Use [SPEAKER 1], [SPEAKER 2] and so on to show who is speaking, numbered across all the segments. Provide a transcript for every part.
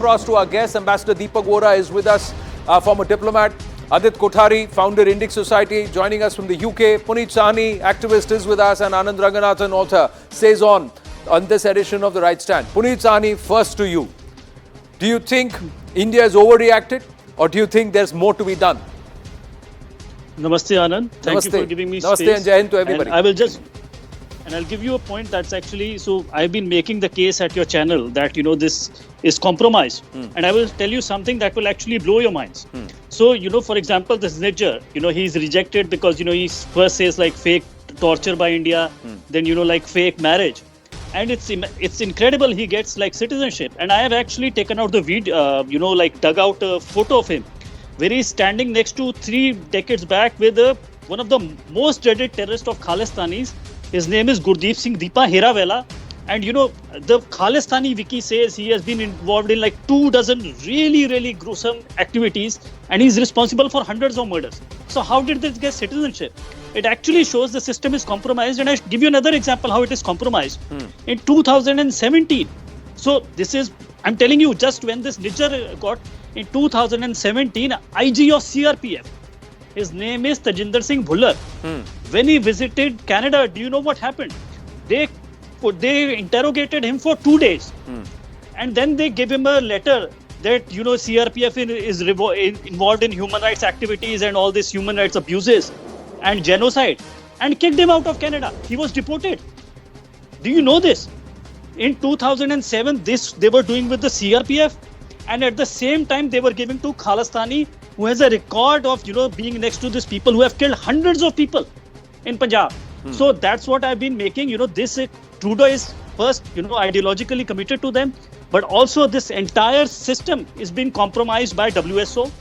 [SPEAKER 1] across to our guest. Ambassador Deepak Vohra is with us, former diplomat. Adit Kothari, founder Indic Society, joining us from the UK. Puneet Sahni, activist, is with us, and Anand Ranganathan, author, stays on this edition of The Right Stand. Puneet Sahni, first to you. Do you think India has overreacted, or do you think there's more to be done?
[SPEAKER 2] Namaste, Anand. Thank you for giving me space.
[SPEAKER 1] Namaste and Jai Hind to everybody.
[SPEAKER 2] And I'll give you a point that's actually, so I've been making the case at your channel that, this is compromise. And I will tell you something that will actually blow your minds. So, for example, this Nijjar, he's rejected because, he first says like fake torture by India, then, like fake marriage. And it's incredible he gets like citizenship. And I have actually taken out the video, dug out a photo of him where he's standing next to 3 decades back with one of the most dreaded terrorists of Khalistanis. His name is Hardeep Singh Nijjar. And the Khalistani wiki says he has been involved in like 24 really, really gruesome activities, and he's responsible for hundreds of murders. So how did this get citizenship? It actually shows the system is compromised. And I give you another example how it is compromised. In 2017, so this is, I'm telling you, just when this Nijjar got in 2017, IG of CRPF, his name is Tajinder Singh Bhullar. When he visited Canada, do you know what happened? They interrogated him for 2 days. And then they gave him a letter that, CRPF is involved in human rights activities and all these human rights abuses and genocide, and kicked him out of Canada. He was deported. Do you know this? In 2007, they were doing with the CRPF, and at the same time, they were giving to Khalistani, who has a record of, being next to these people who have killed hundreds of people in Punjab. So that's what I've been making. This Trudeau is first, ideologically committed to them, but also this entire system is being compromised by WSO.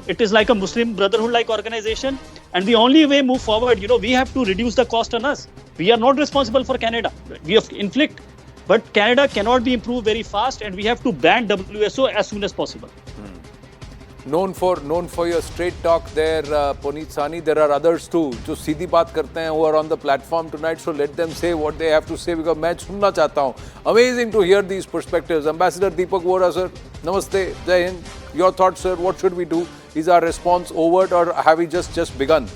[SPEAKER 2] It is like a Muslim Brotherhood-like organization. And the only way move forward, we have to reduce the cost on us. We are not responsible for Canada. We have inflict. But Canada cannot be improved very fast, and we have to ban WSO as soon as possible.
[SPEAKER 1] Known for your straight talk there, Puneet Sahni. There are others too, जो सीधी बात करते हैं, who are on the platform tonight. So let them say what they have to say, because मैं सुनना चाहता हूँ. Amazing to hear these perspectives. Ambassador Deepak Vohra, sir, Namaste, Jai Hind. Your thoughts, sir. What should we do? Is our response overt, or have we just begun?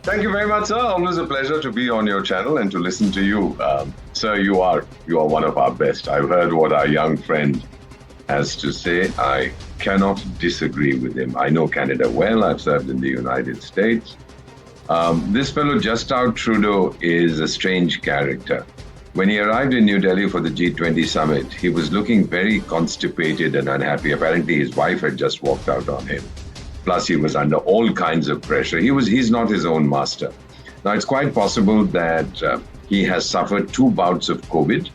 [SPEAKER 3] Thank you very much, sir. Always a pleasure to be on your channel and to listen to you. Sir, you are one of our best. I've heard what our young friend has to say. I cannot disagree with him. I know Canada well. I've served in the United States. This fellow, just out Trudeau, is a strange character. When he arrived in New Delhi for the G20 summit, he was looking very constipated and unhappy. Apparently, his wife had just walked out on him. Plus, he was under all kinds of pressure. He's not his own master. Now, it's quite possible that he has suffered 2 bouts of COVID,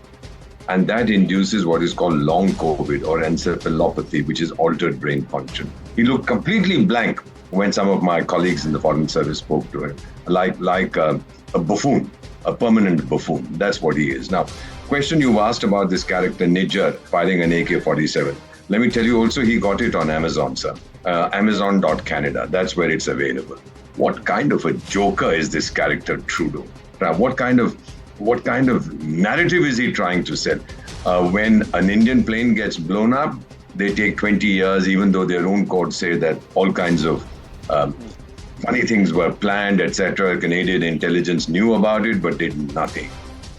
[SPEAKER 3] and that induces what is called long COVID or encephalopathy, which is altered brain function. He looked completely blank when some of my colleagues in the Foreign Service spoke to him, like a buffoon, a permanent buffoon. That's what he is. Now, question you asked about this character Nijjar firing an AK-47. Let me tell you also, he got it on Amazon, sir. Amazon.Canada. That's where it's available. What kind of a joker is this character Trudeau? What kind of narrative is he trying to sell? When an Indian plane gets blown up, they take 20 years, even though their own courts say that all kinds of funny things were planned, etc. Canadian intelligence knew about it, but did nothing.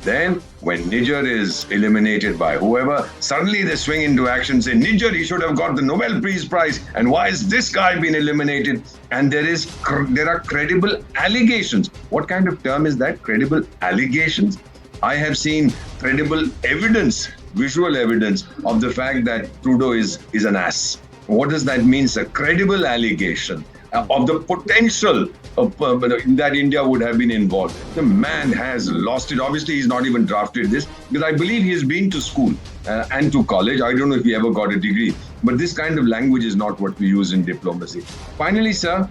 [SPEAKER 3] Then, when Nijjar is eliminated by whoever, suddenly they swing into action, say, Nijjar, he should have got the Nobel Peace Prize, and why has this guy been eliminated? And there are credible allegations. What kind of term is that? Credible allegations? I have seen credible evidence, visual evidence of the fact that Trudeau is an ass. What does that mean? It's a credible allegation of the potential that India would have been involved. The man has lost it. Obviously, he's not even drafted this, because I believe he's been to school and to college. I don't know if he ever got a degree, but this kind of language is not what we use in diplomacy. Finally, sir,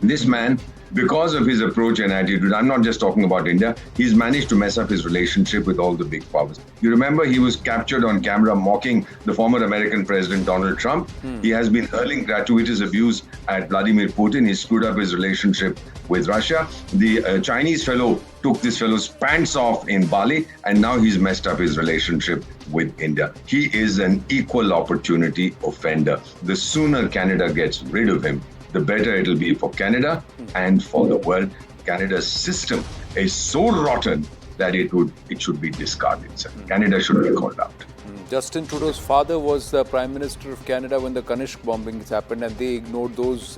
[SPEAKER 3] this man because of his approach and attitude, I'm not just talking about India, he's managed to mess up his relationship with all the big powers. You remember he was captured on camera mocking the former American President Donald Trump. He has been hurling gratuitous abuse at Vladimir Putin. He screwed up his relationship with Russia. The Chinese fellow took this fellow's pants off in Bali, and now he's messed up his relationship with India. He is an equal opportunity offender. The sooner Canada gets rid of him, the better it'll be for Canada and for the world. Canada's system is so rotten that it should be discarded. Sir. Canada should be called out.
[SPEAKER 1] Justin Trudeau's father was the Prime Minister of Canada when the Kanishka bombings happened, and they ignored those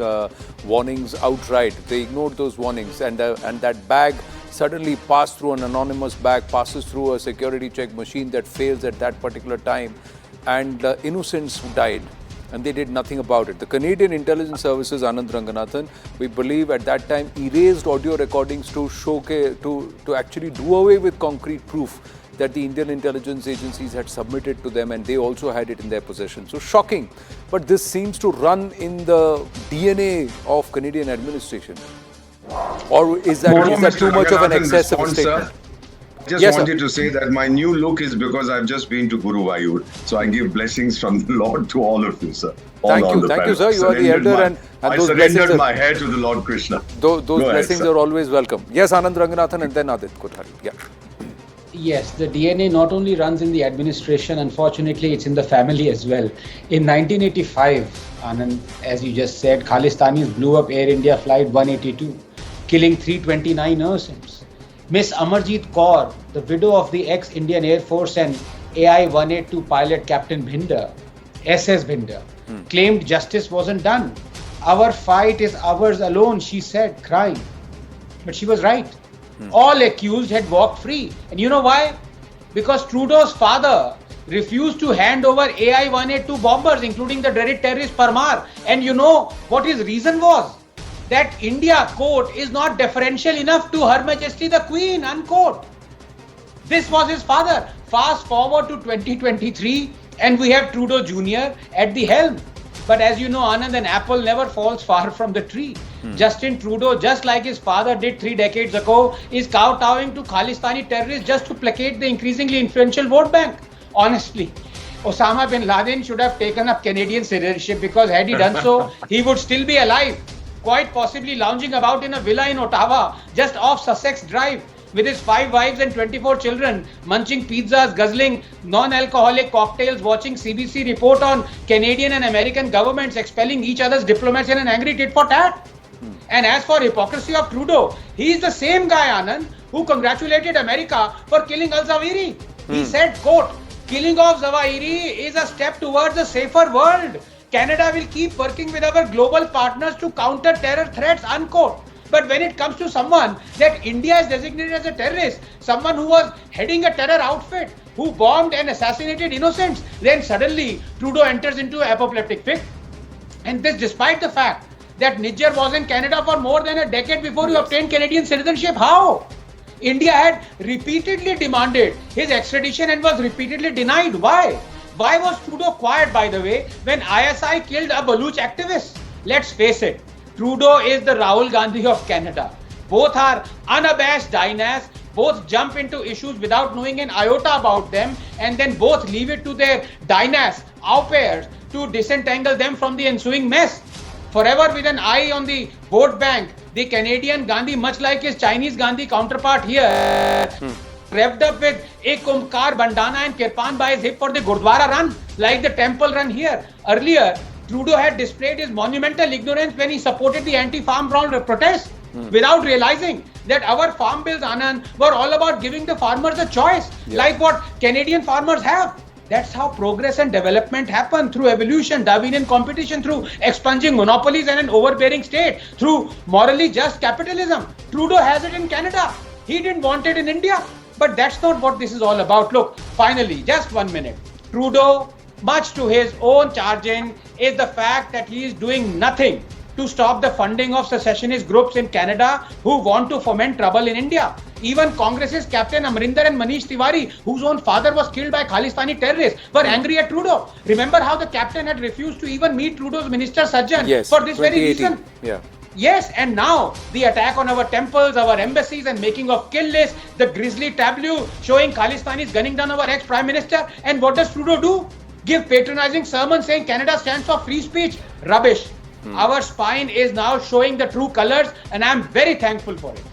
[SPEAKER 1] warnings outright. They ignored those warnings, and that bag suddenly passed through, an anonymous bag passes through a security check machine that fails at that particular time, and innocents died. And they did nothing about it. The Canadian Intelligence Services, Anand Ranganathan, we believe at that time erased audio recordings to showcase, to actually do away with concrete proof that the Indian intelligence agencies had submitted to them, and they also had it in their possession. So shocking. But this seems to run in the DNA of Canadian administration. Or is that too much of an excessive statement?
[SPEAKER 3] I just wanted to say that my new look is because I've just been to Guruvayur. So I give blessings from the Lord to all of you, sir.
[SPEAKER 1] Thank you, sir. You are the elder, and
[SPEAKER 3] I
[SPEAKER 1] those
[SPEAKER 3] surrendered my hair to the Lord Krishna.
[SPEAKER 1] Those blessings are always welcome. Yes, Anand Ranganathan, and then Adit Kothari. Yeah.
[SPEAKER 4] Yes, the DNA not only runs in the administration, unfortunately, it's in the family as well. In 1985, Anand, as you just said, Khalistanis blew up Air India Flight 182, killing 329 innocents. Miss Amarjeet Kaur, the widow of the ex-Indian Air Force and AI-182 pilot Captain Bhinder, SS Bhinder, claimed justice wasn't done. Our fight is ours alone, she said, crying. But she was right. All accused had walked free. And you know why? Because Trudeau's father refused to hand over AI-182 bombers, including the dreaded terrorist Fmr. And you know what his reason was? That India, quote, is not deferential enough to Her Majesty the Queen, unquote. This was his father. Fast forward to 2023 and we have Trudeau Jr. at the helm. But as you know, Anand, an apple never falls far from the tree. Justin Trudeau, just like his father did 3 decades ago, is kowtowing to Khalistani terrorists just to placate the increasingly influential vote bank. Honestly, Osama bin Laden should have taken up Canadian citizenship, because had he done so, he would still be alive. Quite possibly lounging about in a villa in Ottawa, just off Sussex Drive, with his 5 wives and 24 children, munching pizzas, guzzling non-alcoholic cocktails, watching CBC report on Canadian and American governments expelling each other's diplomats in an angry tit-for-tat. And as for hypocrisy of Trudeau, he is the same guy, Anand, who congratulated America for killing al-Zawahiri. He said, quote, "Killing of Zawahiri is a step towards a safer world. Canada will keep working with our global partners to counter terror threats," unquote. But when it comes to someone that India is designated as a terrorist, someone who was heading a terror outfit, who bombed and assassinated innocents, then suddenly Trudeau enters into an apoplectic fit. And this despite the fact that Nijjar was in Canada for more than a decade before he obtained Canadian citizenship. How? India had repeatedly demanded his extradition and was repeatedly denied. Why? Why was Trudeau quiet, by the way, when ISI killed a Baluch activist? Let's face it, Trudeau is the Rahul Gandhi of Canada. Both are unabashed dynasts, both jump into issues without knowing an iota about them, and then both leave it to their dynast, au pairs, to disentangle them from the ensuing mess. Forever with an eye on the vote bank, the Canadian Gandhi, much like his Chinese Gandhi counterpart here, revved up with a Kumkar bandana and kirpan by his hip for the Gurdwara run, like the temple run here. Earlier, Trudeau had displayed his monumental ignorance when he supported the anti-farm bill protest, without realizing that our farm bills, Anand, were all about giving the farmers a choice, like what Canadian farmers have. That's how progress and development happen, through evolution, Darwinian competition, through expunging monopolies and an overbearing state, through morally just capitalism. Trudeau has it in Canada. He didn't want it in India. But that's not what this is all about. Look, finally, just 1 minute. Trudeau, much to his own chagrin, is the fact that he is doing nothing to stop the funding of secessionist groups in Canada who want to foment trouble in India. Even Congress's Captain Amrinder and Manish Tiwari, whose own father was killed by Khalistani terrorists, were angry at Trudeau. Remember how the captain had refused to even meet Trudeau's Minister Sajjan for this very reason? Yes, and now the attack on our temples, our embassies, and making of kill lists, the grisly tableau showing Khalistanis gunning down our ex-Prime Minister. And what does Trudeau do? Give patronizing sermons saying Canada stands for free speech. Rubbish. Our spine is now showing the true colors, and I'm very thankful for it.